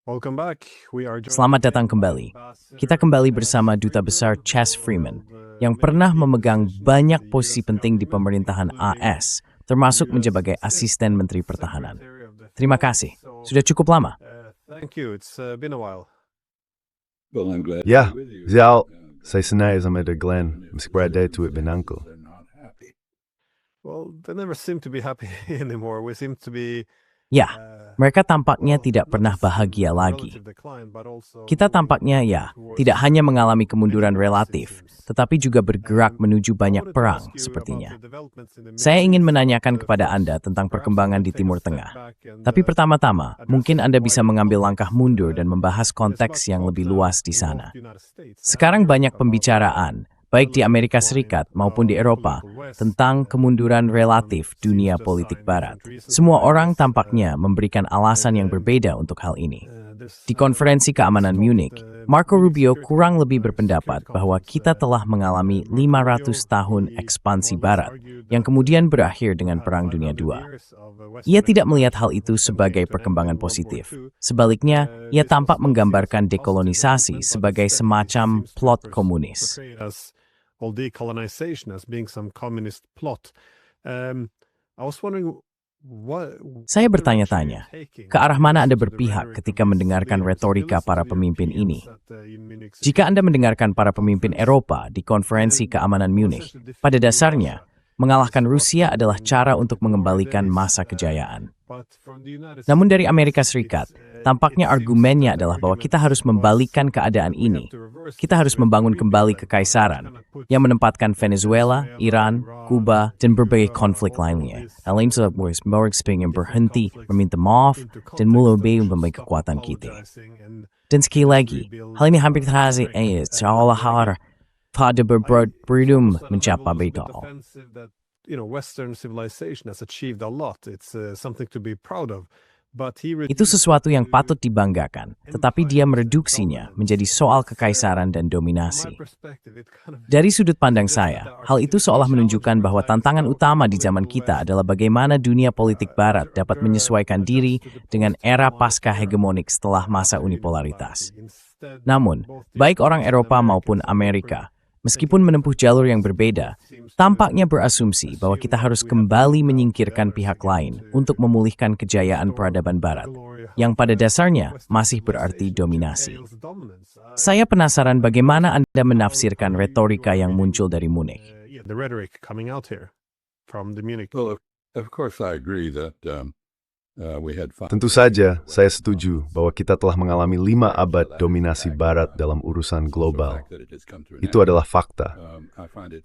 Welcome back. We are joined Selamat datang again by kembali. Ambassador Kita kembali bersama Duta Besar Chas Freeman, yang pernah memegang banyak posisi penting di pemerintahan AS, termasuk menjabat Asisten Menteri Pertahanan. Terima kasih. Sudah cukup lama. Thank you. It's been a while. Well, I'm glad Ja, to be with you. Zal, saya senang sama Glenn, meski berada itu benangku. They're not happy. Well, they never seem to be happy anymore. We seem to be Ya, mereka tampaknya tidak pernah bahagia lagi. Kita tampaknya tidak hanya mengalami kemunduran relatif, tetapi juga bergerak menuju banyak perang sepertinya. Saya ingin menanyakan kepada Anda tentang perkembangan di Timur Tengah. Tapi pertama-tama, mungkin Anda bisa mengambil langkah mundur dan membahas konteks yang lebih luas di sana. Sekarang banyak pembicaraan, baik di Amerika Serikat maupun di Eropa, tentang kemunduran relatif dunia politik Barat. Semua orang tampaknya memberikan alasan yang berbeda untuk hal ini. Di konferensi keamanan Munich, Marco Rubio kurang lebih berpendapat bahwa kita telah mengalami 500 tahun ekspansi Barat, yang kemudian berakhir dengan Perang Dunia II. Ia tidak melihat hal itu sebagai perkembangan positif. Sebaliknya, ia tampak menggambarkan dekolonisasi sebagai semacam plot komunis. All decolonization as being some communist plot. I was wondering Saya bertanya-tanya, ke arah mana Anda berpihak ketika mendengarkan retorika para pemimpin ini? Jika Anda mendengarkan para pemimpin Eropa di konferensi keamanan Munich, pada dasarnya, mengalahkan Rusia adalah cara untuk mengembalikan masa kejayaan. Namun dari Amerika Serikat, tampaknya argumennya adalah bahwa kita harus membalikan keadaan ini. Kita harus membangun kembali kekaisaran yang menempatkan Venezuela, Iran, Kuba, dan berbagai konflik lainnya. Lain sebab yang berhenti meminta maaf dan mulai membangun kekuatan kita. Dan sekali lagi, hal ini hampir terhasil seolah-olah pada berberdum mencapai itu. Western civilization has achieved a lot. It's something to be proud of. Itu sesuatu yang patut dibanggakan, tetapi dia mereduksinya menjadi soal kekaisaran dan dominasi. Dari sudut pandang saya, hal itu seolah menunjukkan bahwa tantangan utama di zaman kita adalah bagaimana dunia politik Barat dapat menyesuaikan diri dengan era pasca hegemonik setelah masa unipolaritas. Namun, baik orang Eropa maupun Amerika, meskipun menempuh jalur yang berbeda, tampaknya berasumsi bahwa kita harus kembali menyingkirkan pihak lain untuk memulihkan kejayaan peradaban Barat, yang pada dasarnya masih berarti dominasi. Saya penasaran bagaimana Anda menafsirkan retorika yang muncul dari Munich. Well, of course, I agree that we had fun. Tentu saja, saya setuju bahwa kita telah mengalami 5 abad dominasi Barat dalam urusan global. Itu adalah fakta.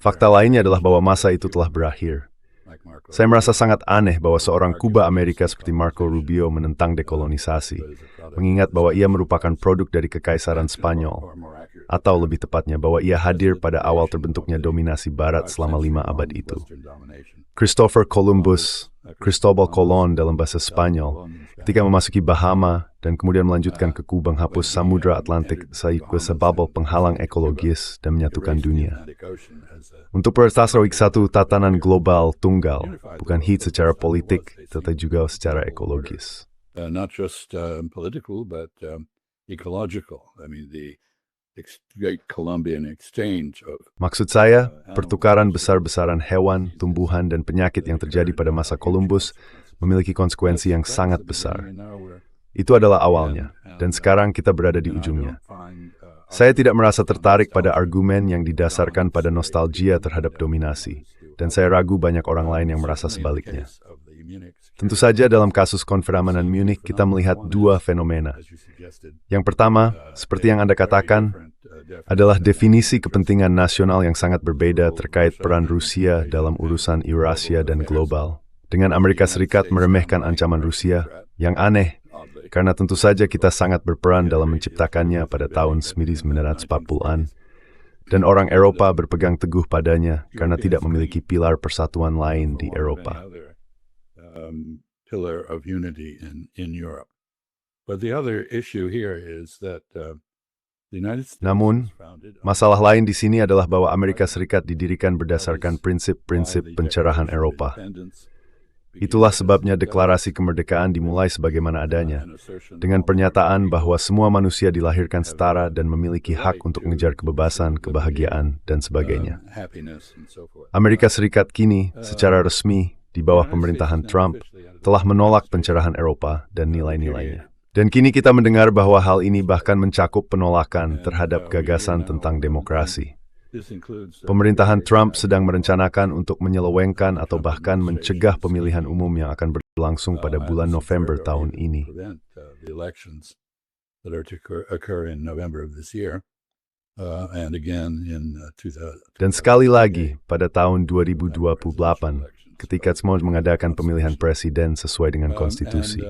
Fakta lainnya adalah bahwa masa itu telah berakhir. Saya merasa sangat aneh bahwa seorang Kuba Amerika seperti Marco Rubio menentang dekolonisasi, mengingat bahwa ia merupakan produk dari Kekaisaran Spanyol, atau lebih tepatnya bahwa ia hadir pada awal terbentuknya dominasi Barat selama 5 abad itu. Christopher Columbus, Cristobal Colon dalam bahasa Spanyol, ketika memasuki Bahama dan kemudian melanjutkan ke Kuba menghapus Samudra Atlantik sebagai penghalang ekologis dan menyatukan dunia. Untuk Pertasawik satu tatanan global tunggal, bukan hanya secara politik, tetapi juga secara ekologis. Not just political, but ecological. I mean, the Great Columbian Exchange of Maksud saya, pertukaran besar-besaran hewan, tumbuhan, dan penyakit yang terjadi pada masa Columbus memiliki konsekuensi yang sangat besar. Itu adalah awalnya, dan sekarang kita berada di ujungnya. Saya tidak merasa tertarik pada argumen yang didasarkan pada nostalgia terhadap dominasi, dan saya ragu banyak orang lain yang merasa sebaliknya. Tentu saja dalam kasus konferamanan Munich kita melihat 2 fenomena. Yang pertama, seperti yang Anda katakan, adalah definisi kepentingan nasional yang sangat berbeda terkait peran Rusia dalam urusan Eurasia dan global. Dengan Amerika Serikat meremehkan ancaman Rusia, yang aneh, karena tentu saja kita sangat berperan dalam menciptakannya pada tahun 1940-an, dan orang Eropa berpegang teguh padanya karena tidak memiliki pilar persatuan lain di Eropa. Pillar of unity in Europe. But the other issue here is that the United States Namun, masalah lain di sini adalah bahwa Amerika Serikat didirikan berdasarkan prinsip-prinsip pencerahan Eropa. Itulah sebabnya deklarasi kemerdekaan dimulai sebagaimana adanya, dengan pernyataan bahwa semua manusia dilahirkan setara dan memiliki hak untuk mengejar kebebasan, kebahagiaan, dan sebagainya. Amerika Serikat kini, secara resmi, di bawah pemerintahan Trump, telah menolak pencerahan Eropa dan nilai-nilainya. Dan kini kita mendengar bahwa hal ini bahkan mencakup penolakan terhadap gagasan tentang demokrasi. Pemerintahan Trump sedang merencanakan untuk menyelewengkan atau bahkan mencegah pemilihan umum yang akan berlangsung pada bulan November tahun ini. Dan sekali lagi, pada tahun 2028, ketika semua mengadakan pemilihan presiden sesuai dengan konstitusi.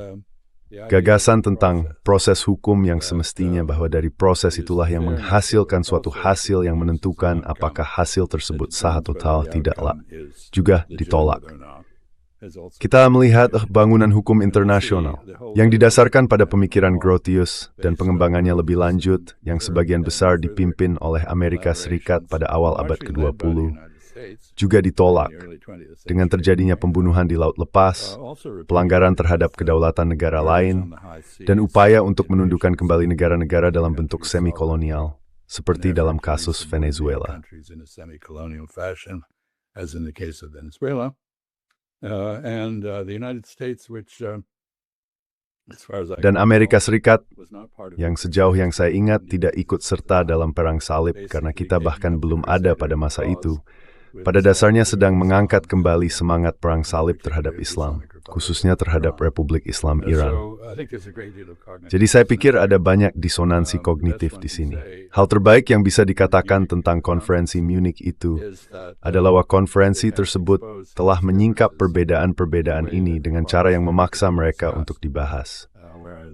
Gagasan tentang proses hukum yang semestinya bahwa dari proses itulah yang menghasilkan suatu hasil yang menentukan apakah hasil tersebut sah atau tidaklah, juga ditolak. Kita melihat bangunan hukum internasional yang didasarkan pada pemikiran Grotius dan pengembangannya lebih lanjut yang sebagian besar dipimpin oleh Amerika Serikat pada awal abad ke-20. Juga ditolak dengan terjadinya pembunuhan di laut lepas, pelanggaran terhadap kedaulatan negara lain, dan upaya untuk menundukkan kembali negara-negara dalam bentuk semi-kolonial, seperti dalam kasus Venezuela. Dan Amerika Serikat, yang sejauh yang saya ingat tidak ikut serta dalam Perang Salib karena kita bahkan belum ada pada masa itu, pada dasarnya sedang mengangkat kembali semangat perang salib terhadap Islam, khususnya terhadap Republik Islam Iran. Jadi saya pikir ada banyak disonansi kognitif di sini. Hal terbaik yang bisa dikatakan tentang konferensi Munich itu adalah bahwa konferensi tersebut telah menyingkap perbedaan-perbedaan ini dengan cara yang memaksa mereka untuk dibahas.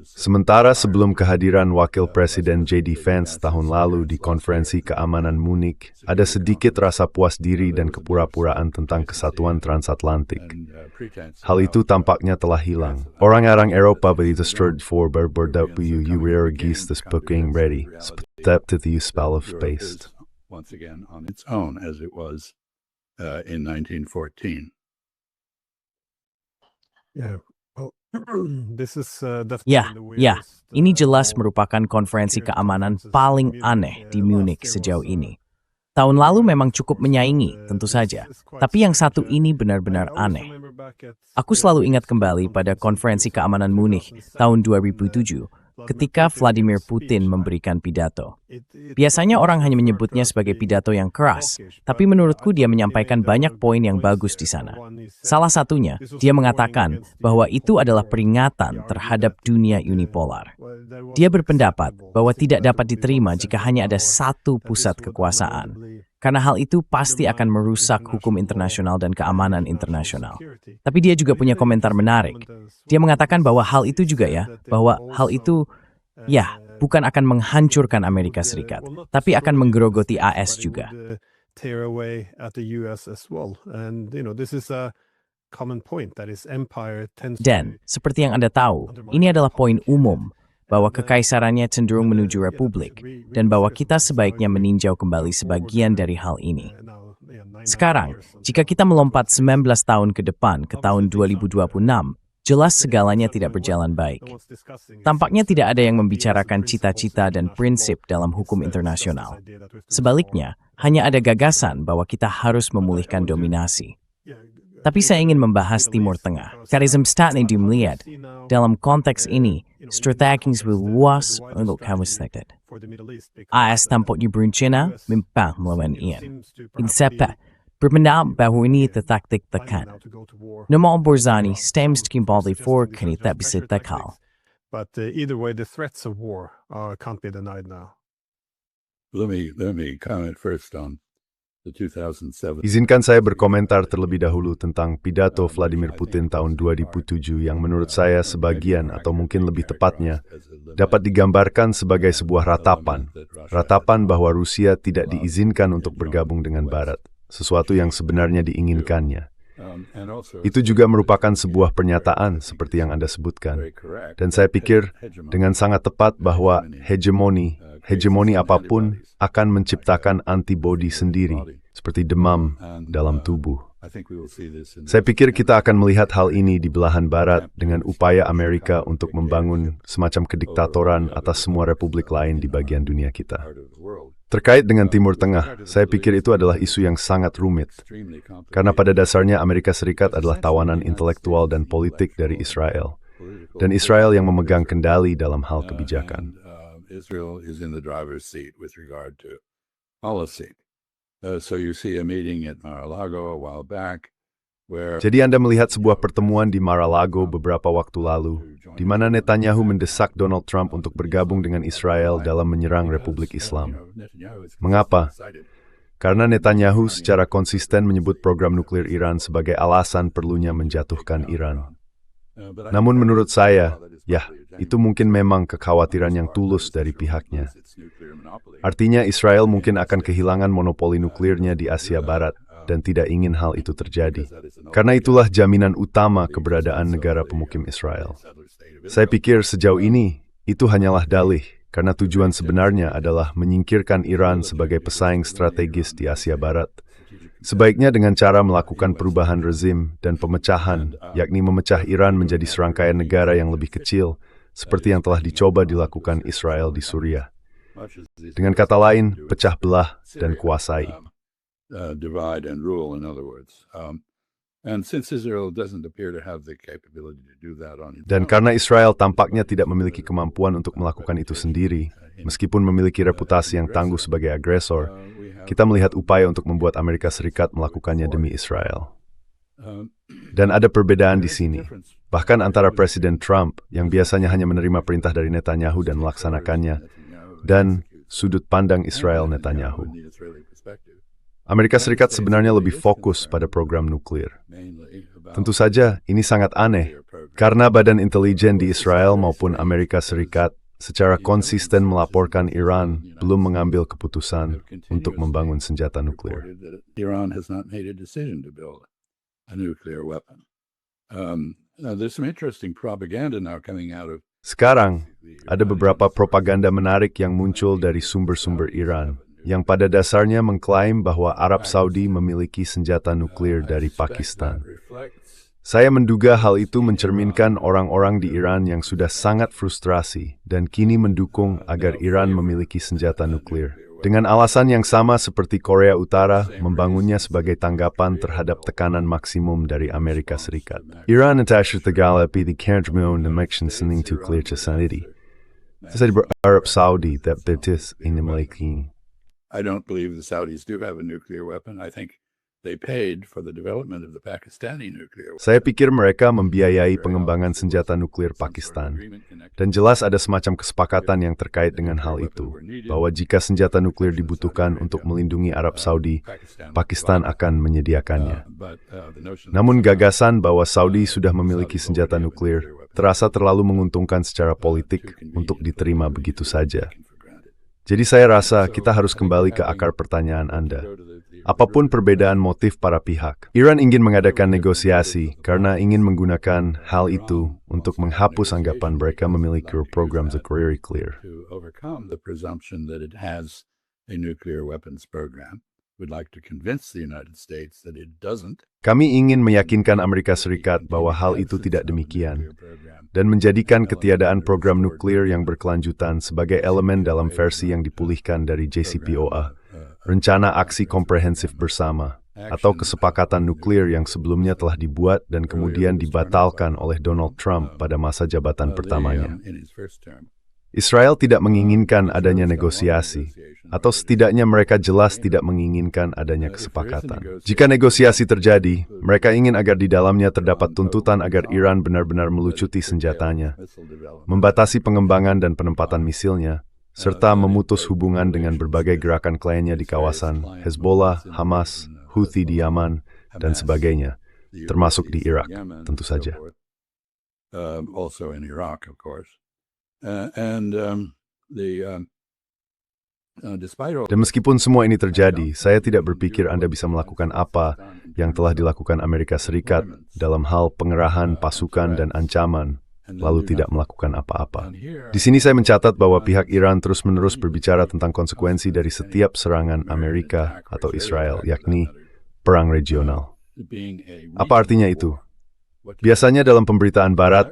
Sementara sebelum kehadiran Wakil Presiden J.D. Vance tahun lalu di konferensi keamanan Munich, ada sedikit rasa puas diri dan kepura-puraan tentang kesatuan transatlantik. Hal itu tampaknya telah hilang. Orang-orang Eropa begitu for berberdapu reagis booking ready, step to the spell of space. Once again on its own as it was in 1914. Yeah. Ya, ini jelas merupakan konferensi keamanan paling aneh di Munich sejauh ini. Tahun lalu memang cukup menyaingi, tentu saja. Tapi yang satu ini benar-benar aneh. Aku selalu ingat kembali pada konferensi keamanan Munich tahun 2007, ketika Vladimir Putin memberikan pidato. Biasanya orang hanya menyebutnya sebagai pidato yang keras, tapi menurutku dia menyampaikan banyak poin yang bagus di sana. Salah satunya, dia mengatakan bahwa itu adalah peringatan terhadap dunia unipolar. Dia berpendapat bahwa tidak dapat diterima jika hanya ada satu pusat kekuasaan, karena hal itu pasti akan merusak hukum internasional dan keamanan internasional. Tapi dia juga punya komentar menarik. Dia mengatakan bahwa hal itu juga bukan akan menghancurkan Amerika Serikat, tapi akan menggerogoti AS juga. Dan, seperti yang Anda tahu, ini adalah poin umum, bahwa kekaisarannya cenderung menuju republik, dan bahwa kita sebaiknya meninjau kembali sebagian dari hal ini. Sekarang, jika kita melompat 19 tahun ke depan ke tahun 2026, jelas segalanya tidak berjalan baik. Tampaknya tidak ada yang membicarakan cita-cita dan prinsip dalam hukum internasional. Sebaliknya, hanya ada gagasan bahwa kita harus memulihkan dominasi. Tapi saya ingin membahas Timur Tengah. Karism statnya dimelihat. Dalam konteks ini, strategis luas untuk kamu selected. AS tampaknya berencana mempan melawan Iran. Insepa berpendapat bahwa ini taktik tekan. Nama Barzani stems kembali for kini tak bisa tekal. But either way, the threats of war can't be denied now. Let me comment first on the 2007. Izinkan saya berkomentar terlebih dahulu tentang pidato Vladimir Putin tahun 2007 yang menurut saya sebagian atau mungkin lebih tepatnya dapat digambarkan sebagai sebuah ratapan bahwa Rusia tidak diizinkan untuk bergabung dengan Barat, sesuatu yang sebenarnya diinginkannya. Itu juga merupakan sebuah pernyataan seperti yang Anda sebutkan. Dan saya pikir dengan sangat tepat bahwa hegemoni apapun akan menciptakan antibodi sendiri, seperti demam dalam tubuh. Saya pikir kita akan melihat hal ini di belahan barat dengan upaya Amerika untuk membangun semacam kediktatoran atas semua republik lain di bagian dunia kita. Terkait dengan Timur Tengah, saya pikir itu adalah isu yang sangat rumit. Karena pada dasarnya Amerika Serikat adalah tawanan intelektual dan politik dari Israel. Dan Israel yang memegang kendali dalam hal kebijakan. Israel is in the driver's seat with regard to policy. So you see a meeting at Mar-a-Lago a while back where Jadi Anda melihat sebuah pertemuan di Mar-a-Lago beberapa waktu lalu, di mana Netanyahu mendesak Donald Trump untuk bergabung dengan Israel dalam menyerang Republik Islam. Mengapa? Karena Netanyahu secara konsisten menyebut program nuklir Iran sebagai alasan perlunya menjatuhkan Iran. Namun menurut saya, itu mungkin memang kekhawatiran yang tulus dari pihaknya. Artinya Israel mungkin akan kehilangan monopoli nuklirnya di Asia Barat dan tidak ingin hal itu terjadi. Karena itulah jaminan utama keberadaan negara pemukim Israel. Saya pikir sejauh ini itu hanyalah dalih, karena tujuan sebenarnya adalah menyingkirkan Iran sebagai pesaing strategis di Asia Barat. Sebaiknya dengan cara melakukan perubahan rezim dan pemecahan, yakni memecah Iran menjadi serangkaian negara yang lebih kecil, seperti yang telah dicoba dilakukan Israel di Suriah. Dengan kata lain, pecah belah dan kuasai. Divide and rule, in other words. And since Israel doesn't appear to have the capability to do that on its own, Dan karena Israel tampaknya tidak memiliki kemampuan untuk melakukan itu sendiri, meskipun memiliki reputasi yang tangguh sebagai agresor, kita melihat upaya untuk membuat Amerika Serikat melakukannya demi Israel. Dan ada perbedaan di sini, bahkan antara Presiden Trump yang biasanya hanya menerima perintah dari Netanyahu dan melaksanakannya, dan sudut pandang Israel Netanyahu. Amerika Serikat sebenarnya lebih fokus pada program nuklir. Tentu saja, ini sangat aneh, karena badan intelijen di Israel maupun Amerika Serikat secara konsisten melaporkan Iran belum mengambil keputusan untuk membangun senjata nuklir. Iran has not made a decision to build a nuclear weapon. Now there's some interesting propaganda now coming out of. Sekarang, ada beberapa propaganda menarik yang muncul dari sumber-sumber Iran, yang pada dasarnya mengklaim bahwa Arab Saudi memiliki senjata nuklir dari Pakistan. Saya menduga hal itu mencerminkan orang-orang di Iran yang sudah sangat frustrasi dan kini mendukung agar Iran memiliki senjata nuklir. Dengan alasan yang sama seperti Korea Utara membangunnya sebagai tanggapan terhadap tekanan maksimum dari Amerika Serikat. Iran attacher Tagalog the Kandramon election sending to clear to sanity. Saya Arab Saudi that betis in the I don't believe the Saudis do have a nuclear weapon. I think they paid for the development of the Pakistani nuclear weapon. Saya pikir mereka membiayai pengembangan senjata nuklir Pakistan. Dan jelas ada semacam kesepakatan yang terkait dengan hal itu, bahwa jika senjata nuklir dibutuhkan untuk melindungi Arab Saudi, Pakistan akan menyediakannya. Namun gagasan bahwa Saudi sudah memiliki senjata nuklir terasa terlalu menguntungkan secara politik untuk diterima begitu saja. Jadi saya rasa kita harus kembali ke akar pertanyaan Anda. Apapun perbedaan motif para pihak, Iran ingin mengadakan negosiasi karena ingin menggunakan hal itu untuk menghapus anggapan mereka memiliki program nuklir clear. To overcome the presumption that it has a nuclear weapons program, would like to convince the United States that it doesn't. Kami ingin meyakinkan Amerika Serikat bahwa hal itu tidak demikian, dan menjadikan ketiadaan program nuklir yang berkelanjutan sebagai elemen dalam versi yang dipulihkan dari JCPOA, Rencana Aksi Komprehensif Bersama, atau kesepakatan nuklir yang sebelumnya telah dibuat dan kemudian dibatalkan oleh Donald Trump pada masa jabatan pertamanya. Israel tidak menginginkan adanya negosiasi, atau setidaknya mereka jelas tidak menginginkan adanya kesepakatan. Jika negosiasi terjadi, mereka ingin agar di dalamnya terdapat tuntutan agar Iran benar-benar melucuti senjatanya, membatasi pengembangan dan penempatan misilnya, serta memutus hubungan dengan berbagai gerakan kliennya di kawasan Hezbollah, Hamas, Houthi di Yaman, dan sebagainya, termasuk di Irak, tentu saja. Also in Iraq, of course. Dan meskipun semua ini terjadi, saya tidak berpikir Anda bisa melakukan apa yang telah dilakukan Amerika Serikat dalam hal pengerahan pasukan dan ancaman, lalu tidak melakukan apa-apa. Di sini saya mencatat bahwa pihak Iran terus-menerus berbicara tentang konsekuensi dari setiap serangan Amerika atau Israel, yakni perang regional. Apa artinya itu? Biasanya dalam pemberitaan Barat,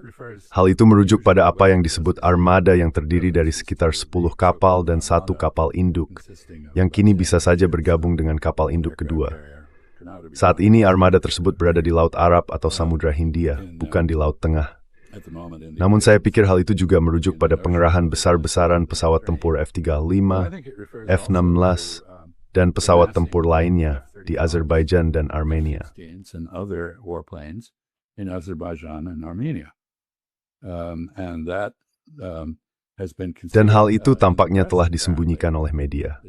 hal itu merujuk pada apa yang disebut armada yang terdiri dari sekitar 10 kapal dan 1 kapal induk, yang kini bisa saja bergabung dengan kapal induk kedua. Saat ini armada tersebut berada di Laut Arab atau Samudra Hindia, bukan di Laut Tengah. Namun saya pikir hal itu juga merujuk pada pengerahan besar-besaran pesawat tempur F-35, F-16, dan pesawat tempur lainnya di Azerbaijan dan Armenia. In Azerbaijan and Armenia. Dan hal itu tampaknya telah disembunyikan oleh media.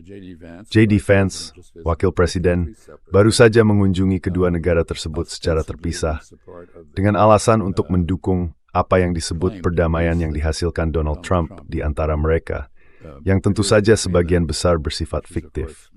J.D. Vance, wakil presiden, baru saja mengunjungi kedua negara tersebut secara terpisah dengan alasan untuk mendukung apa yang disebut perdamaian yang dihasilkan Donald Trump di antara mereka, yang tentu saja sebagian besar bersifat fiktif.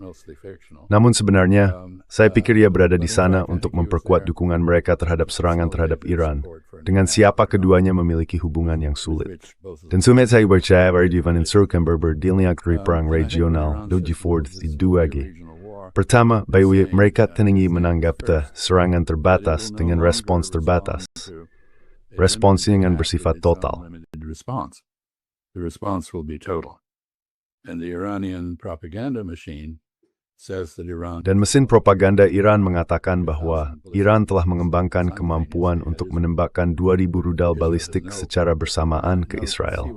Namun sebenarnya, saya pikir ia berada di sana untuk memperkuat dukungan mereka terhadap serangan terhadap Iran, dengan siapa keduanya memiliki hubungan yang sulit. Dan sumet saya percaya Iran insurkan berdilniak dari perang regional, doji Ford diduagi. Pertama, bahwa mereka tinggi menanggap serangan terbatas dengan respons terbatas. Respons yang bersifat total. The response will be total. And the Iranian propaganda machine says that Iran... Dan mesin propaganda Iran mengatakan bahwa Iran telah mengembangkan kemampuan untuk menembakkan 2.000 rudal balistik secara bersamaan ke Israel.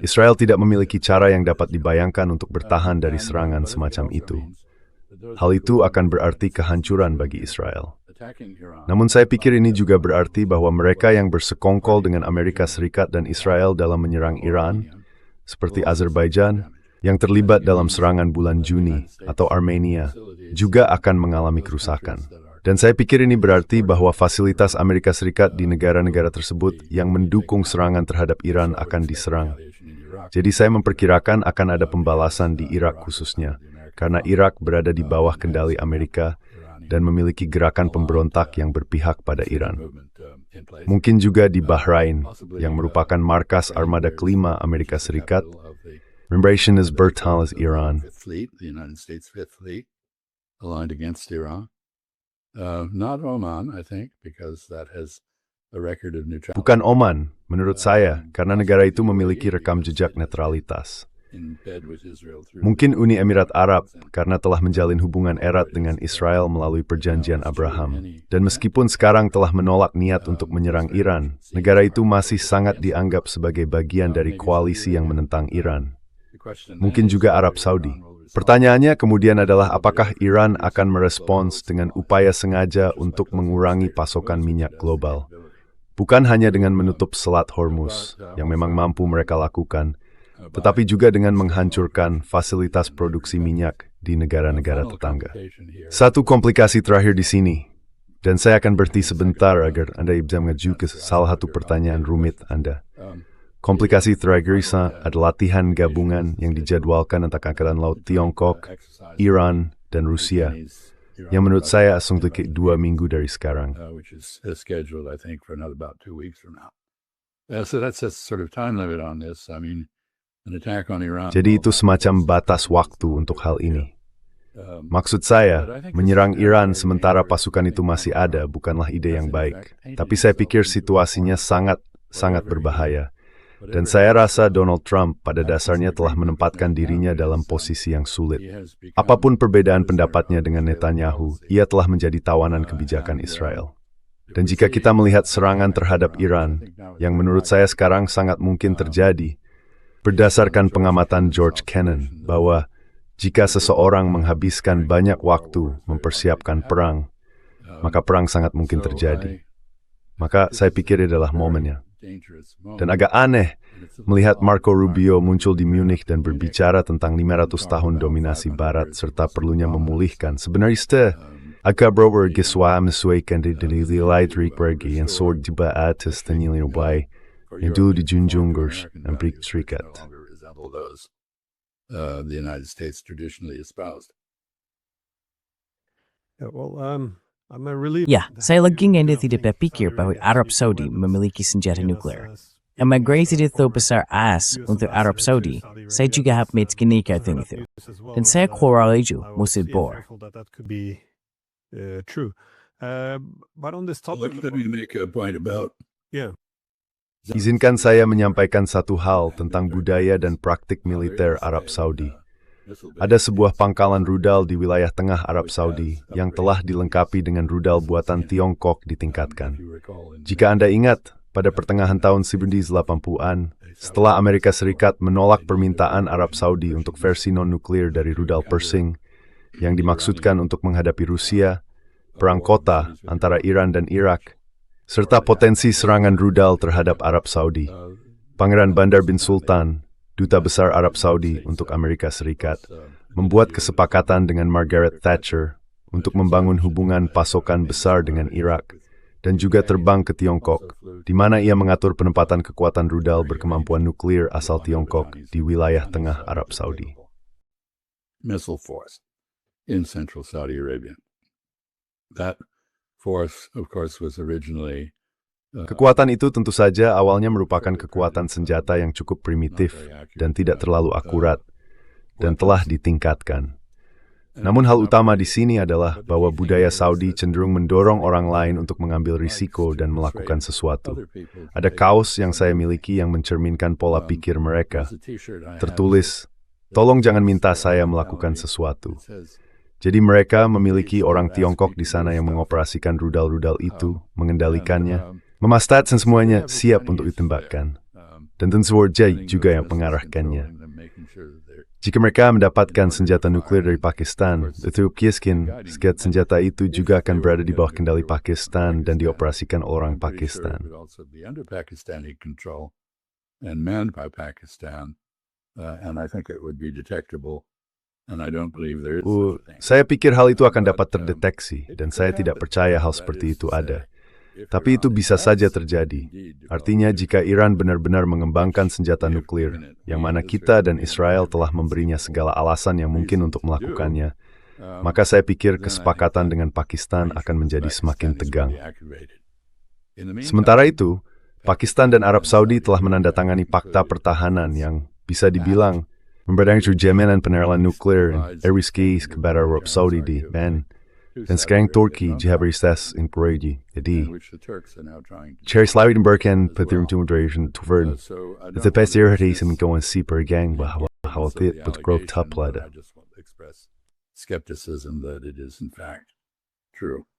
Israel tidak memiliki cara yang dapat dibayangkan untuk bertahan dari serangan semacam itu. Hal itu akan berarti kehancuran bagi Israel. Namun saya pikir ini juga berarti bahwa mereka yang bersekongkol dengan Amerika Serikat dan Israel dalam menyerang Iran, seperti Azerbaijan, yang terlibat dalam serangan bulan Juni, atau Armenia, juga akan mengalami kerusakan. Dan saya pikir ini berarti bahwa fasilitas Amerika Serikat di negara-negara tersebut yang mendukung serangan terhadap Iran akan diserang. Jadi saya memperkirakan akan ada pembalasan di Irak khususnya, karena Irak berada di bawah kendali Amerika dan memiliki gerakan pemberontak yang berpihak pada Iran. Mungkin juga di Bahrain, yang merupakan markas armada kelima Amerika Serikat, Membration is Bertalis Iran. The United States Fifth Fleet aligned against Iran. Not Oman, I think, because that has a record of neutrality. Bukan Oman, menurut saya, karena negara itu memiliki rekam jejak netralitas. Mungkin Uni Emirat Arab, karena telah menjalin hubungan erat dengan Israel melalui perjanjian Abraham. Dan meskipun sekarang telah menolak niat untuk menyerang Iran, negara itu masih sangat dianggap sebagai bagian dari koalisi yang menentang Iran. Mungkin juga Arab Saudi. Pertanyaannya kemudian adalah apakah Iran akan merespons dengan upaya sengaja untuk mengurangi pasokan minyak global. Bukan hanya dengan menutup Selat Hormuz, yang memang mampu mereka lakukan, tetapi juga dengan menghancurkan fasilitas produksi minyak di negara-negara tetangga. Satu komplikasi terakhir di sini, dan saya akan berhenti sebentar agar Anda bisa mengajukan salah satu pertanyaan rumit Anda. Komplikasi terakhir adalah latihan gabungan yang dijadwalkan antara Angkatan Laut Tiongkok, Iran, dan Rusia, yang menurut saya untuk 2 minggu dari sekarang. Jadi itu semacam batas waktu untuk hal ini. Maksud saya, menyerang Iran sementara pasukan itu masih ada bukanlah ide yang baik. Tapi saya pikir situasinya sangat berbahaya. Dan saya rasa Donald Trump pada dasarnya telah menempatkan dirinya dalam posisi yang sulit. Apapun perbedaan pendapatnya dengan Netanyahu, ia telah menjadi tawanan kebijakan Israel. Dan jika kita melihat serangan terhadap Iran, yang menurut saya sekarang sangat mungkin terjadi, berdasarkan pengamatan George Kennan, bahwa jika seseorang menghabiskan banyak waktu mempersiapkan perang, maka perang sangat mungkin terjadi. Maka saya pikir adalah momennya. Dan agak aneh melihat Marco Rubio muncul di Munich dan berbicara tentang 500 tahun dominasi Barat serta perlunya memulihkan. Sebenarnya, agak berover geswa menyesuaikan dari light pergi yang sword tiba atas dan nilai baik yang dulu dijunjung Amerika Serikat. The United States traditionally espoused. Ya, saya lega Anda tidak berpikir bahwa Arab Saudi memiliki senjata nuklir. Emigrasi itu besar untuk Arab Saudi, saya juga harus menikah dengan itu. Dan saya kurang musuh bor. true. But on this topic, Let me make a point about. yeah. Izinkan saya menyampaikan satu hal tentang budaya dan praktik militer Arab Saudi. Ada sebuah pangkalan rudal di wilayah tengah Arab Saudi yang telah dilengkapi dengan rudal buatan Tiongkok ditingkatkan. Jika Anda ingat, pada pertengahan tahun 1980-an, setelah Amerika Serikat menolak permintaan Arab Saudi untuk versi non-nuklir dari rudal Pershing, yang dimaksudkan untuk menghadapi Rusia, perang kota antara Iran dan Irak, serta potensi serangan rudal terhadap Arab Saudi, Pangeran Bandar bin Sultan, Duta Besar Arab Saudi untuk Amerika Serikat, membuat kesepakatan dengan Margaret Thatcher untuk membangun hubungan pasokan besar dengan Irak, dan juga terbang ke Tiongkok, di mana ia mengatur penempatan kekuatan rudal berkemampuan nuklir asal Tiongkok di wilayah tengah Arab Saudi. Missile force in central Saudi Arabia. That force, of course, was originally Kekuatan itu tentu saja awalnya merupakan kekuatan senjata yang cukup primitif dan tidak terlalu akurat, dan telah ditingkatkan. Namun hal utama di sini adalah bahwa budaya Saudi cenderung mendorong orang lain untuk mengambil risiko dan melakukan sesuatu. Ada kaos yang saya miliki yang mencerminkan pola pikir mereka. Tertulis, "Tolong jangan minta saya melakukan sesuatu." Jadi mereka memiliki orang Tiongkok di sana yang mengoperasikan rudal-rudal itu, mengendalikannya, memastikan semuanya siap untuk ditembakkan. Dan tentu saja juga yang mengarahkannya. Jika mereka mendapatkan senjata nuklir dari Pakistan, itu yakin senjata itu juga akan berada di bawah kendali Pakistan dan dioperasikan oleh orang Pakistan. Saya pikir hal itu akan dapat terdeteksi, dan saya tidak percaya hal seperti itu ada. Tapi itu bisa saja terjadi. Artinya jika Iran benar-benar mengembangkan senjata nuklir, yang mana kita dan Israel telah memberinya segala alasan yang mungkin untuk melakukannya, maka saya pikir kesepakatan dengan Pakistan akan menjadi semakin tegang. Sementara itu, Pakistan dan Arab Saudi telah menandatangani fakta pertahanan yang bisa dibilang memberdayakan jaminan penerangan nuklir dan rizki kepada Arab Saudi di Ben. Dan sekarang Turki jihabristas in Proyeji. Jadi, Cherry Slawi dan Berkan petirum tumudration tuvern. The best hati semingguan si pergang bahwa hal itu betul taplada. Skepticism that it is in fact true.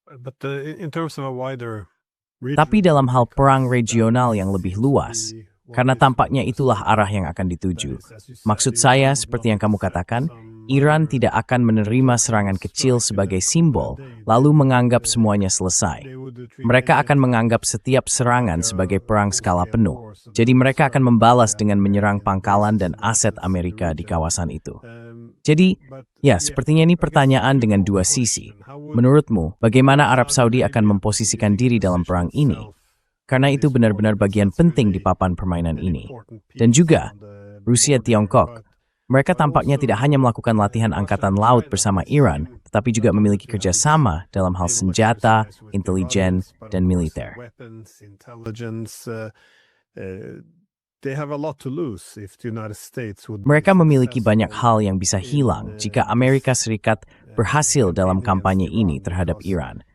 But in terms of a wider Tapi dalam hal perang regional yang lebih luas, karena tampaknya itulah arah yang akan dituju. Maksud saya, seperti yang kamu katakan, Iran tidak akan menerima serangan kecil sebagai simbol, lalu menganggap semuanya selesai. Mereka akan menganggap setiap serangan sebagai perang skala penuh. Jadi mereka akan membalas dengan menyerang pangkalan dan aset Amerika di kawasan itu. Jadi, ya, sepertinya ini pertanyaan dengan dua sisi. Menurutmu, bagaimana Arab Saudi akan memposisikan diri dalam perang ini? Karena itu benar-benar bagian penting di papan permainan ini. Dan juga, Rusia Tiongkok. Mereka tampaknya tidak hanya melakukan latihan angkatan laut bersama Iran, tetapi juga memiliki kerjasama dalam hal senjata, intelijen, dan militer. Mereka memiliki banyak hal yang bisa hilang jika Amerika Serikat berhasil dalam kampanye ini terhadap Iran.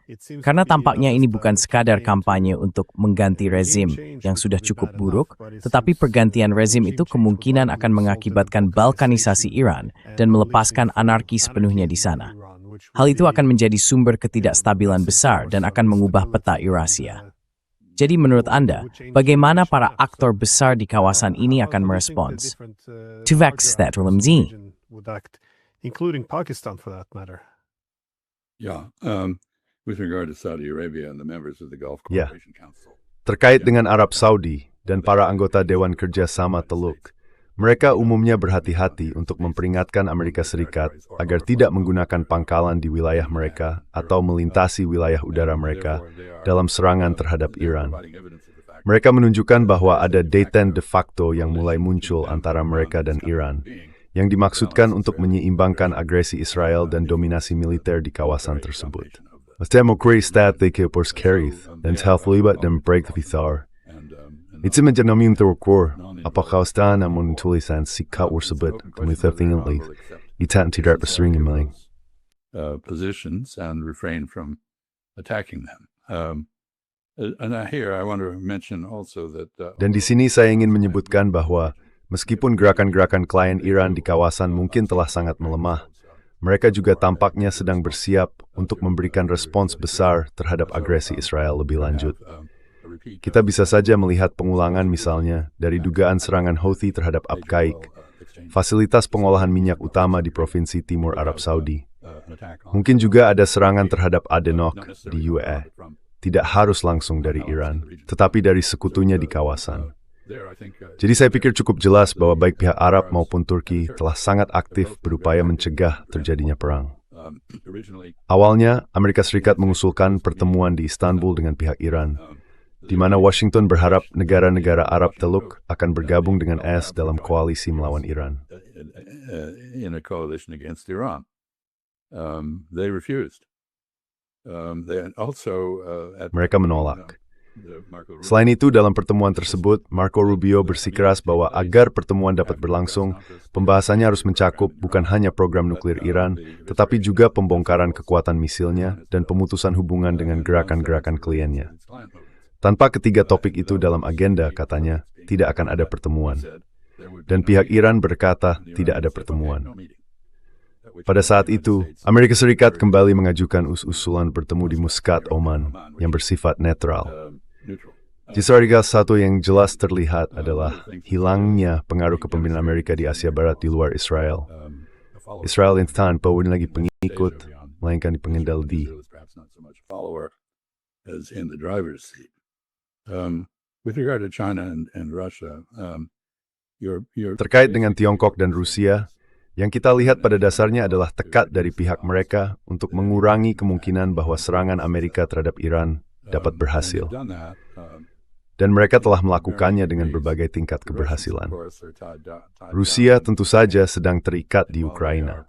Karena tampaknya ini bukan sekadar kampanye untuk mengganti rezim yang sudah cukup buruk, tetapi pergantian rezim itu kemungkinan akan mengakibatkan balkanisasi Iran dan melepaskan anarki sepenuhnya di sana. Hal itu akan menjadi sumber ketidakstabilan besar dan akan mengubah peta Eurasia. Jadi menurut Anda, bagaimana para aktor besar di kawasan ini akan merespons? Tuvaks that including Pakistan for that matter. Yeah, with regard to Saudi Arabia and the members of the Gulf Ya, Cooperation Council. terkait dengan Arab Saudi dan para anggota Dewan Kerjasama Teluk, mereka umumnya berhati-hati untuk memperingatkan Amerika Serikat agar tidak menggunakan pangkalan di wilayah mereka atau melintasi wilayah udara mereka dalam serangan terhadap Iran. Mereka menunjukkan bahwa ada deten de facto yang mulai muncul antara mereka dan Iran, yang dimaksudkan untuk menyeimbangkan agresi Israel dan dominasi militer di kawasan tersebut. Demokrasi statik keperskarit dan terlibat dan break vitar. Itu menjadi terukur apakah stan namun tulisan sikap tersebut demi tertinggal itu tidak bersering main. positions and refrain from attacking them. And here I want to mention also that Dan di sini saya ingin menyebutkan bahwa meskipun gerakan-gerakan klien Iran di kawasan mungkin telah sangat melemah, mereka juga tampaknya sedang bersiap untuk memberikan respons besar terhadap agresi Israel lebih lanjut. Kita bisa saja melihat pengulangan misalnya dari dugaan serangan Houthi terhadap Abqaiq, fasilitas pengolahan minyak utama di Provinsi Timur Arab Saudi. Mungkin juga ada serangan terhadap Adenok di UAE. Tidak harus langsung dari Iran, tetapi dari sekutunya di kawasan. Jadi saya pikir cukup jelas bahwa baik pihak Arab maupun Turki telah sangat aktif berupaya mencegah terjadinya perang. Awalnya, Amerika Serikat mengusulkan pertemuan di Istanbul dengan pihak Iran, di mana Washington berharap negara-negara Arab Teluk akan bergabung dengan AS dalam koalisi melawan Iran. In a coalition against Iran. They refused. Mereka menolak. Selain itu, dalam pertemuan tersebut, Marco Rubio bersikeras bahwa agar pertemuan dapat berlangsung, pembahasannya harus mencakup bukan hanya program nuklir Iran, tetapi juga pembongkaran kekuatan misilnya dan pemutusan hubungan dengan gerakan-gerakan kliennya. Tanpa ketiga topik itu dalam agenda, katanya, tidak akan ada pertemuan. Dan pihak Iran berkata tidak ada pertemuan. Pada saat itu, Amerika Serikat kembali mengajukan usulan bertemu di Muscat, Oman, yang bersifat netral. Jika satu yang jelas terlihat adalah hilangnya pengaruh kepemimpinan Amerika di Asia Barat di luar Israel. Israel yang tanpa lagi pengikut, melainkan pengendal di. Terkait dengan Tiongkok dan Rusia, yang kita lihat pada dasarnya adalah tekad dari pihak mereka untuk mengurangi kemungkinan bahwa serangan Amerika terhadap Iran dapat berhasil. Dan mereka telah melakukannya dengan berbagai tingkat keberhasilan. Rusia tentu saja sedang terikat di Ukraina.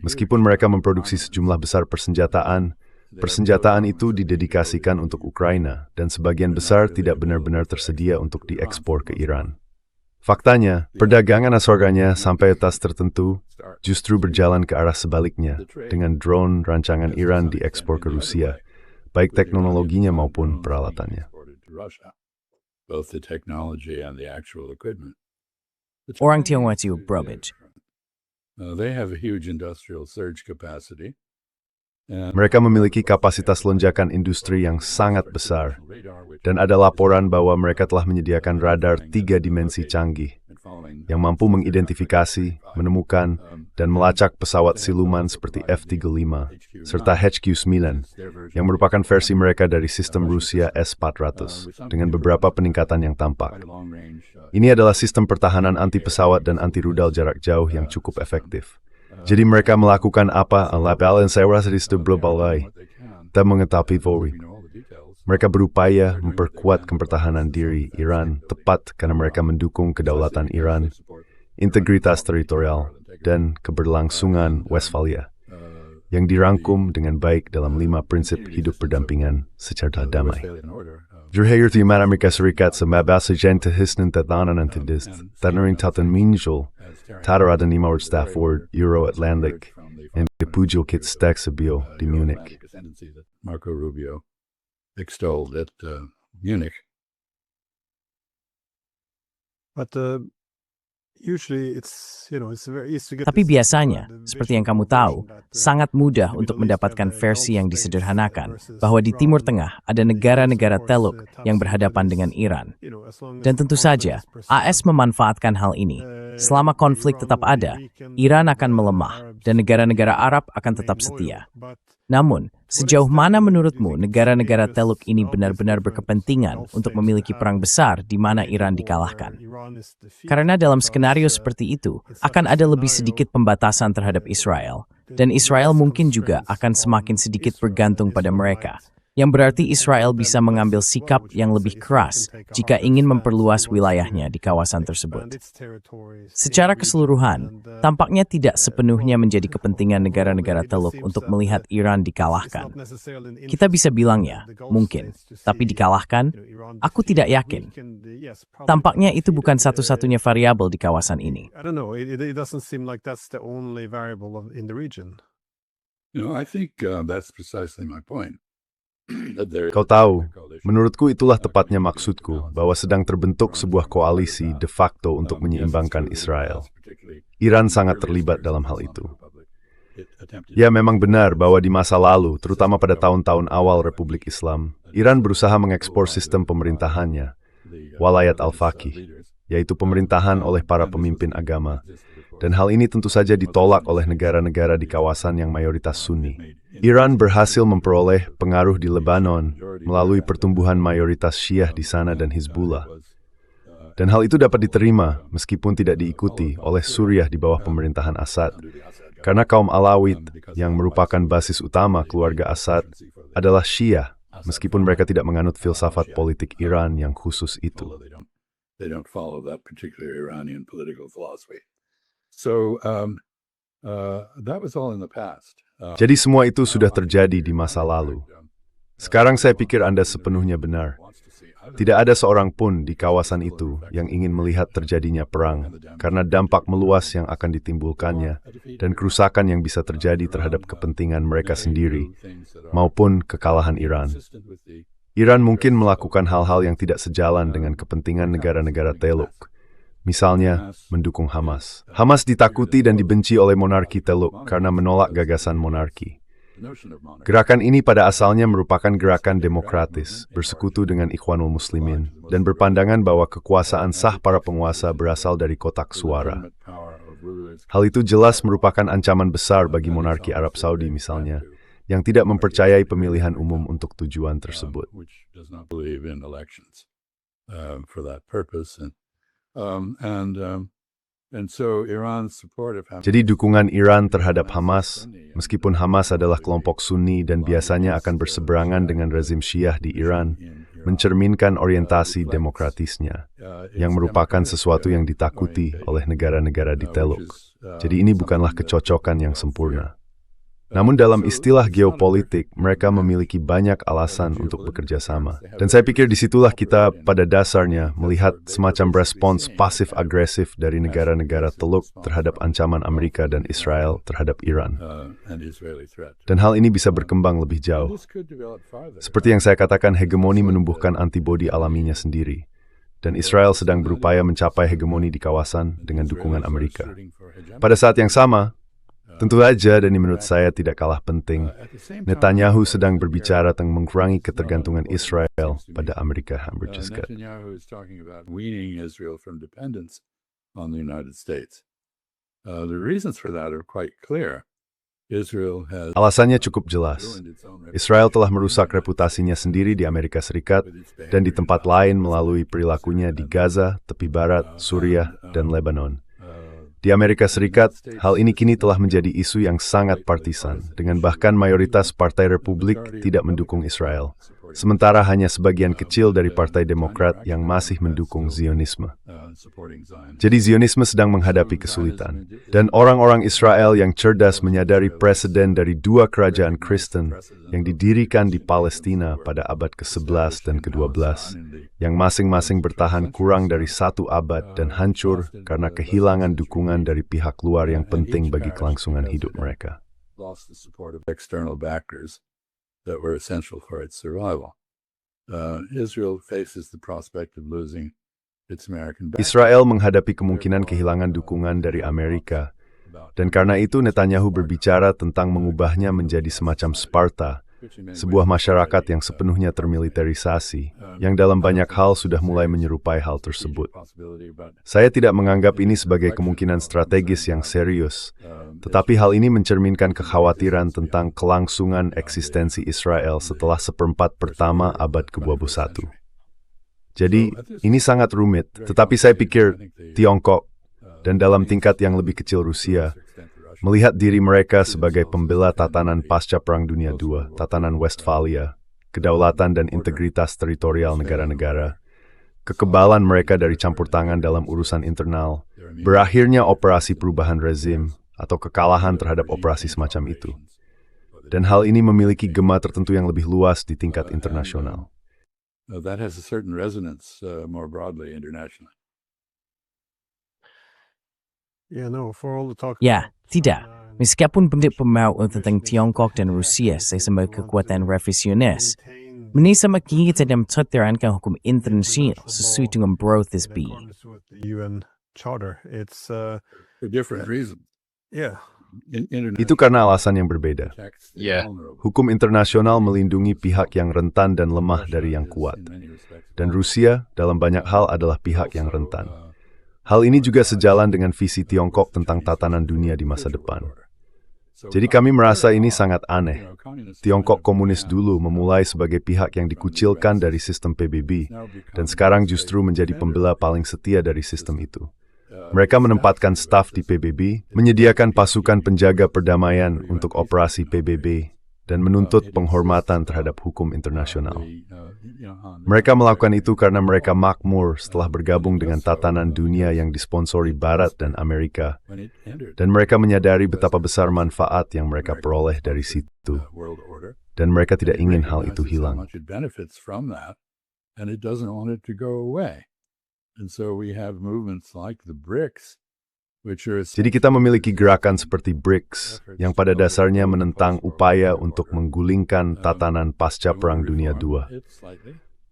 Meskipun mereka memproduksi sejumlah besar persenjataan, persenjataan itu didedikasikan untuk Ukraina dan sebagian besar tidak benar-benar tersedia untuk diekspor ke Iran. Faktanya, perdagangan asorganya sampai atas tertentu justru berjalan ke arah sebaliknya, dengan drone rancangan Iran diekspor ke Rusia, baik teknologinya maupun peralatannya. Orang Tionghoa Tiu Brobage. They have a huge industrial surge capacity. Mereka memiliki kapasitas lonjakan industri yang sangat besar, dan ada laporan bahwa mereka telah menyediakan radar 3 dimensi canggih yang mampu mengidentifikasi, menemukan, dan melacak pesawat siluman seperti F-35 serta HQ-9 yang merupakan versi mereka dari sistem Rusia S-400 dengan beberapa peningkatan yang tampak. Ini adalah sistem pertahanan anti-pesawat dan anti-rudal jarak jauh yang cukup efektif. Jadi mereka melakukan apa? Lapal yang saya rasa di berbalai dan mengetahui Vori. Mereka berupaya memperkuat pertahanan diri Iran tepat karena mereka mendukung kedaulatan Iran, integritas teritorial, dan keberlangsungan Westphalia yang dirangkum dengan baik dalam 5 prinsip hidup berdampingan secara damai. Jurhayur Tiamat Amerika Serikat semabasa jenta hisnan tatanan antidist, tanaring tatan minjul, Tataradan Imaward Stafford, Euro Atlantic, and the Pujil Kit Staxabio di Munich. Marco Rubio extolled at Munich. But usually it's very easy to get. Tapi biasanya, seperti yang kamu tahu, sangat mudah untuk mendapatkan versi yang disederhanakan bahwa di Timur Tengah ada negara-negara Teluk yang berhadapan dengan Iran. Dan tentu saja, AS memanfaatkan hal ini. Selama konflik tetap ada, Iran akan melemah dan negara-negara Arab akan tetap setia. Namun, sejauh mana menurutmu negara-negara Teluk ini benar-benar berkepentingan untuk memiliki perang besar di mana Iran dikalahkan? Karena dalam skenario seperti itu, akan ada lebih sedikit pembatasan terhadap Israel, dan Israel mungkin juga akan semakin sedikit bergantung pada mereka, yang berarti Israel bisa mengambil sikap yang lebih keras jika ingin memperluas wilayahnya di kawasan tersebut. Secara keseluruhan, tampaknya tidak sepenuhnya menjadi kepentingan negara-negara Teluk untuk melihat Iran dikalahkan. Kita bisa bilangnya, mungkin, tapi dikalahkan? Aku tidak yakin. Tampaknya itu bukan satu-satunya variabel di kawasan ini. I think that's precisely my point. Kau tahu, menurutku itulah tepatnya maksudku, bahwa sedang terbentuk sebuah koalisi de facto untuk menyeimbangkan Israel. Iran sangat terlibat dalam hal itu. Ya, memang benar bahwa di masa lalu, terutama pada tahun-tahun awal Republik Islam, Iran berusaha mengekspor sistem pemerintahannya, walayat al-faqih, yaitu pemerintahan oleh para pemimpin agama. Dan hal ini tentu saja ditolak oleh negara-negara di kawasan yang mayoritas Sunni. Iran berhasil memperoleh pengaruh di Lebanon melalui pertumbuhan mayoritas Syiah di sana dan Hizbullah. Dan hal itu dapat diterima meskipun tidak diikuti oleh Suriah di bawah pemerintahan Assad. Karena kaum Alawid yang merupakan basis utama keluarga Assad adalah Syiah, meskipun mereka tidak menganut filsafat politik Iran yang khusus itu. They don't follow that particular Iranian political philosophy. So that was all in the past. Jadi semua itu sudah terjadi di masa lalu. Sekarang saya pikir Anda sepenuhnya benar. Tidak ada seorang pun di kawasan itu yang ingin melihat terjadinya perang karena dampak meluas yang akan ditimbulkannya dan kerusakan yang bisa terjadi terhadap kepentingan mereka sendiri maupun kekalahan Iran. Iran mungkin melakukan hal-hal yang tidak sejalan dengan kepentingan negara-negara Teluk. Misalnya, mendukung Hamas. Hamas ditakuti dan dibenci oleh monarki Teluk karena menolak gagasan monarki. Gerakan ini pada asalnya merupakan gerakan demokratis, bersekutu dengan Ikhwanul Muslimin, dan berpandangan bahwa kekuasaan sah para penguasa berasal dari kotak suara. Hal itu jelas merupakan ancaman besar bagi monarki Arab Saudi misalnya, yang tidak mempercayai pemilihan umum untuk tujuan tersebut. Jadi dukungan Iran terhadap Hamas, meskipun Hamas adalah kelompok Sunni dan biasanya akan berseberangan dengan rezim Syiah di Iran, mencerminkan orientasi demokratisnya, yang merupakan sesuatu yang ditakuti oleh negara-negara di Teluk. Jadi ini bukanlah kecocokan yang sempurna. Namun dalam istilah geopolitik, mereka memiliki banyak alasan untuk bekerja sama. Dan saya pikir disitulah kita pada dasarnya melihat semacam respons pasif-agresif dari negara-negara Teluk terhadap ancaman Amerika dan Israel terhadap Iran. Dan hal ini bisa berkembang lebih jauh. Seperti yang saya katakan, hegemoni menumbuhkan antibodi alaminya sendiri. Dan Israel sedang berupaya mencapai hegemoni di kawasan dengan dukungan Amerika. Pada saat yang sama, tentu saja, dan menurut saya tidak kalah penting, Netanyahu sedang berbicara tentang mengurangi ketergantungan Israel pada Amerika Serikat. Alasannya cukup jelas. Israel telah merusak reputasinya sendiri di Amerika Serikat dan di tempat lain melalui perilakunya di Gaza, tepi barat, Suriah, dan Lebanon. Di Amerika Serikat, hal ini kini telah menjadi isu yang sangat partisan, dengan bahkan mayoritas Partai Republik tidak mendukung Israel, sementara hanya sebagian kecil dari Partai Demokrat yang masih mendukung Zionisme. Jadi Zionisme sedang menghadapi kesulitan, dan orang-orang Israel yang cerdas menyadari presiden dari dua kerajaan Kristen yang didirikan di Palestina pada abad ke-11 dan ke-12, yang masing-masing bertahan kurang dari 1 abad dan hancur karena kehilangan dukungan dari pihak luar yang penting bagi kelangsungan hidup mereka. Israel menghadapi kemungkinan kehilangan dukungan dari Amerika, dan karena itu Netanyahu berbicara tentang mengubahnya menjadi semacam Sparta, sebuah masyarakat yang sepenuhnya termiliterisasi, yang dalam banyak hal sudah mulai menyerupai hal tersebut. Saya tidak menganggap ini sebagai kemungkinan strategis yang serius, tetapi hal ini mencerminkan kekhawatiran tentang kelangsungan eksistensi Israel setelah seperempat pertama abad ke-21. Jadi, ini sangat rumit, tetapi saya pikir Tiongkok, dan dalam tingkat yang lebih kecil Rusia, melihat diri mereka sebagai pembela tatanan pasca Perang Dunia II, tatanan Westphalia, kedaulatan dan integritas teritorial negara-negara, kekebalan mereka dari campur tangan dalam urusan internal, berakhirnya operasi perubahan rezim, atau kekalahan terhadap operasi semacam itu. Dan hal ini memiliki gema tertentu yang lebih luas di tingkat internasional. That has a certain resonance more broadly internationally. Ya, tidak. Meskipun bentuk pemaut tentang Tiongkok dan Rusia sebagai kekuatan revisionis, Menisa maki kita dalam menterapkan hukum internasional sesuai dengan Brothers B. For different reasons. Yeah. Itu karena alasan yang berbeda. Hukum internasional melindungi pihak yang rentan dan lemah dari yang kuat. Dan Rusia dalam banyak hal adalah pihak yang rentan. Hal ini juga sejalan dengan visi Tiongkok tentang tatanan dunia di masa depan. Jadi kami merasa ini sangat aneh. Tiongkok komunis dulu memulai sebagai pihak yang dikucilkan dari sistem PBB, dan sekarang justru menjadi pembela paling setia dari sistem itu. Mereka menempatkan staf di PBB, menyediakan pasukan penjaga perdamaian untuk operasi PBB, dan menuntut penghormatan terhadap hukum internasional. Mereka melakukan itu karena mereka makmur setelah bergabung dengan tatanan dunia yang disponsori Barat dan Amerika, dan mereka menyadari betapa besar manfaat yang mereka peroleh dari situ, dan mereka tidak ingin hal itu hilang. Jadi kita memiliki gerakan seperti BRICS yang pada dasarnya menentang upaya untuk menggulingkan tatanan pasca Perang Dunia II.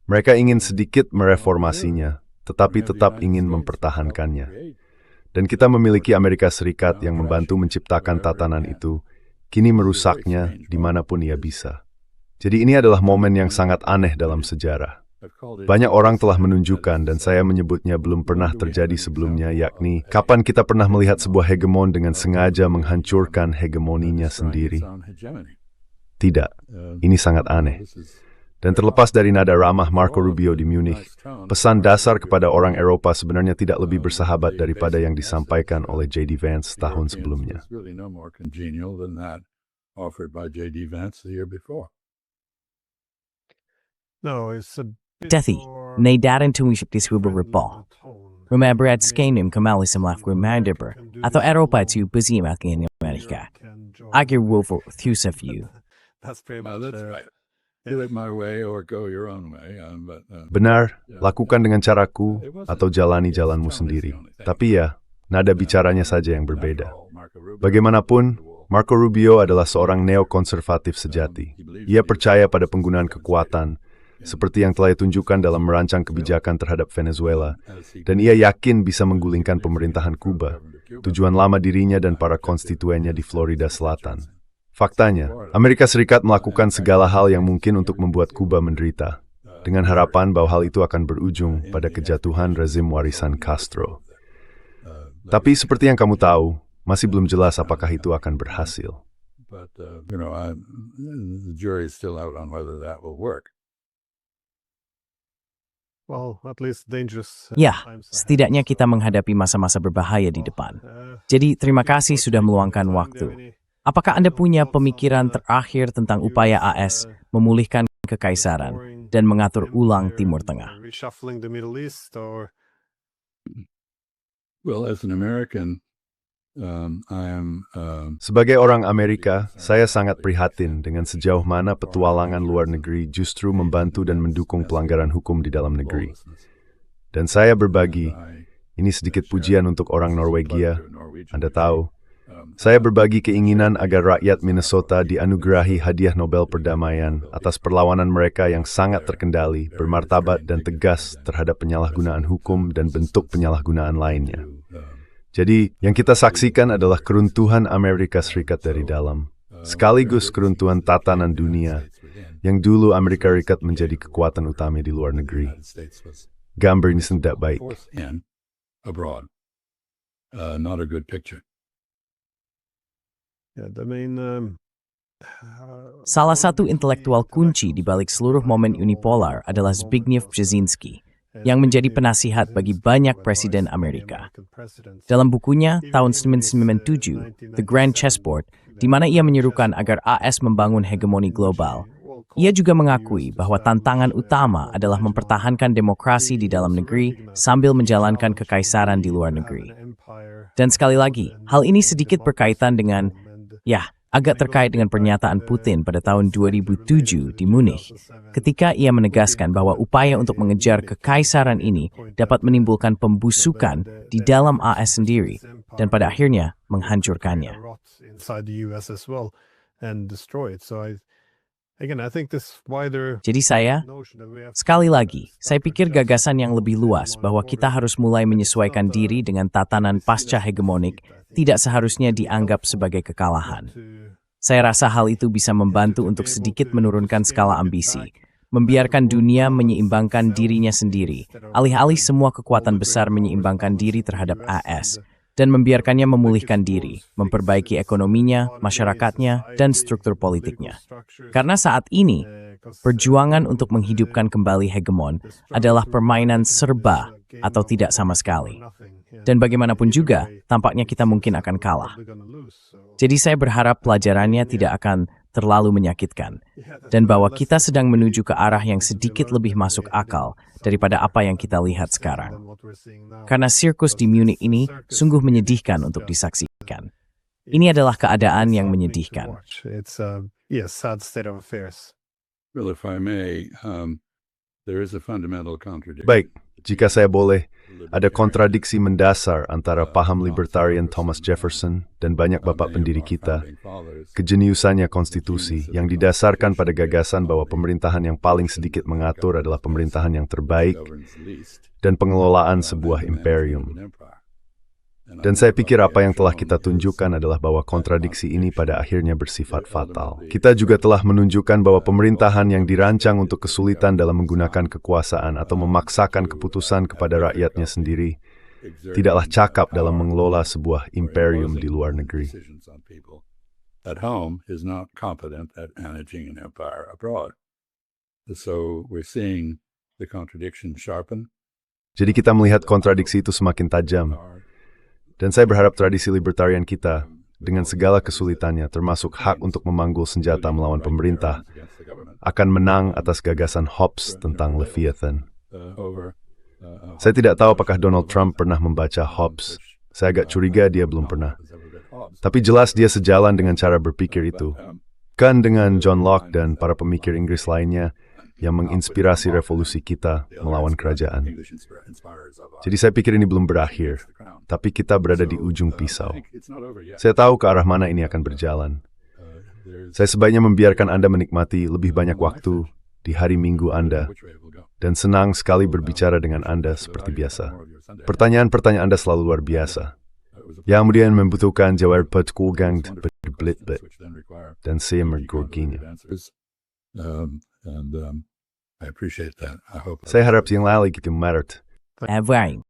Mereka ingin sedikit mereformasinya, tetapi tetap ingin mempertahankannya. Dan kita memiliki Amerika Serikat yang membantu menciptakan tatanan itu, kini merusaknya dimanapun ia bisa. Jadi ini adalah momen yang sangat aneh dalam sejarah. Banyak orang telah menunjukkan, dan saya menyebutnya belum pernah terjadi sebelumnya, yakni kapan kita pernah melihat sebuah hegemon dengan sengaja menghancurkan hegemoninya sendiri. Tidak, ini sangat aneh. Dan terlepas dari nada ramah Marco Rubio di Munich, pesan dasar kepada orang Eropa sebenarnya tidak lebih bersahabat daripada yang disampaikan oleh J.D. Vance tahun sebelumnya. Dethi, nay daran tuwiship disruba ripol. Rumabrad skanim kamali samlaf reminder atau Eropa tu busy makin Amerika. Agir wovo thusaf you. Benar, lakukan dengan caraku atau jalani jalanmu sendiri. Tapi ya, nada bicaranya saja yang berbeda. Bagaimanapun, Marco Rubio adalah seorang neokonservatif sejati. Ia percaya pada penggunaan kekuatan, seperti yang telah ditunjukkan dalam merancang kebijakan terhadap Venezuela, dan ia yakin bisa menggulingkan pemerintahan Kuba, tujuan lama dirinya dan para konstituennya di Florida Selatan. Faktanya, Amerika Serikat melakukan segala hal yang mungkin untuk membuat Kuba menderita, dengan harapan bahwa hal itu akan berujung pada kejatuhan rezim warisan Castro. Tapi seperti yang kamu tahu, masih belum jelas apakah itu akan berhasil. Ya, setidaknya kita menghadapi masa-masa berbahaya di depan. Jadi terima kasih sudah meluangkan waktu. Apakah Anda punya pemikiran terakhir tentang upaya AS memulihkan kekaisaran dan mengatur ulang Timur Tengah? Sebagai orang Amerika, saya sangat prihatin dengan sejauh mana petualangan luar negeri justru membantu dan mendukung pelanggaran hukum di dalam negeri. Dan saya berbagi, ini sedikit pujian untuk orang Norwegia, Anda tahu, saya berbagi keinginan agar rakyat Minnesota dianugerahi hadiah Nobel Perdamaian atas perlawanan mereka yang sangat terkendali, bermartabat dan tegas terhadap penyalahgunaan hukum dan bentuk penyalahgunaan lainnya. Jadi, yang kita saksikan adalah keruntuhan Amerika Serikat dari dalam, sekaligus keruntuhan tatanan dunia, yang dulu Amerika Serikat menjadi kekuatan utama di luar negeri. Gambar ini tidak baik. Salah satu intelektual kunci di balik seluruh momen unipolar adalah Zbigniew Brzezinski, yang menjadi penasihat bagi banyak presiden Amerika. Dalam bukunya tahun 1997, The Grand Chessboard, di mana ia menyerukan agar AS membangun hegemoni global, ia juga mengakui bahwa tantangan utama adalah mempertahankan demokrasi di dalam negeri sambil menjalankan kekaisaran di luar negeri. Dan sekali lagi, hal ini sedikit berkaitan dengan, agak terkait dengan pernyataan Putin pada tahun 2007 di Munich, ketika ia menegaskan bahwa upaya untuk mengejar kekaisaran ini dapat menimbulkan pembusukan di dalam AS sendiri dan pada akhirnya menghancurkannya. Jadi sekali lagi, saya pikir gagasan yang lebih luas bahwa kita harus mulai menyesuaikan diri dengan tatanan pasca hegemonik tidak seharusnya dianggap sebagai kekalahan. Saya rasa hal itu bisa membantu untuk sedikit menurunkan skala ambisi, membiarkan dunia menyeimbangkan dirinya sendiri, alih-alih semua kekuatan besar menyeimbangkan diri terhadap AS, dan membiarkannya memulihkan diri, memperbaiki ekonominya, masyarakatnya, dan struktur politiknya. Karena saat ini, perjuangan untuk menghidupkan kembali hegemon adalah permainan serba atau tidak sama sekali. Dan bagaimanapun juga, tampaknya kita mungkin akan kalah. Jadi saya berharap pelajarannya tidak akan terlalu menyakitkan, dan bahwa kita sedang menuju ke arah yang sedikit lebih masuk akal daripada apa yang kita lihat sekarang. Karena sirkus di Munich ini sungguh menyedihkan untuk disaksikan. Ini adalah keadaan yang menyedihkan. Well, if I may, there is a fundamental contradiction. Baik, jika saya boleh, ada kontradiksi mendasar antara paham libertarian Thomas Jefferson dan banyak bapak pendiri kita, kejeniusannya konstitusi yang didasarkan pada gagasan bahwa pemerintahan yang paling sedikit mengatur adalah pemerintahan yang terbaik dan pengelolaan sebuah imperium. Dan saya pikir apa yang telah kita tunjukkan adalah bahwa kontradiksi ini pada akhirnya bersifat fatal. Kita juga telah menunjukkan bahwa pemerintahan yang dirancang untuk kesulitan dalam menggunakan kekuasaan atau memaksakan keputusan kepada rakyatnya sendiri tidaklah cakap dalam mengelola sebuah imperium di luar negeri. At home is not competent at managing an empire abroad. So we're seeing the contradiction sharpen. Jadi kita melihat kontradiksi itu semakin tajam. Dan saya berharap tradisi libertarian kita, dengan segala kesulitannya, termasuk hak untuk memanggul senjata melawan pemerintah, akan menang atas gagasan Hobbes tentang Leviathan. Saya tidak tahu apakah Donald Trump pernah membaca Hobbes. Saya agak curiga dia belum pernah. Tapi jelas dia sejalan dengan cara berpikir itu. Kan dengan John Locke dan para pemikir Inggris lainnya yang menginspirasi revolusi kita melawan kerajaan. Jadi saya pikir ini belum berakhir, tapi kita berada di ujung pisau. Saya tahu ke arah mana ini akan berjalan. Saya sebaiknya membiarkan Anda menikmati lebih banyak waktu di hari Minggu Anda, dan senang sekali berbicara dengan Anda seperti biasa. Pertanyaan-pertanyaan Anda selalu luar biasa, yang kemudian membutuhkan jawaban berkugang berbelit-belit, dan saya mengorginya. I appreciate that. I hope Saya harap yang lain gitu Maret. Everything.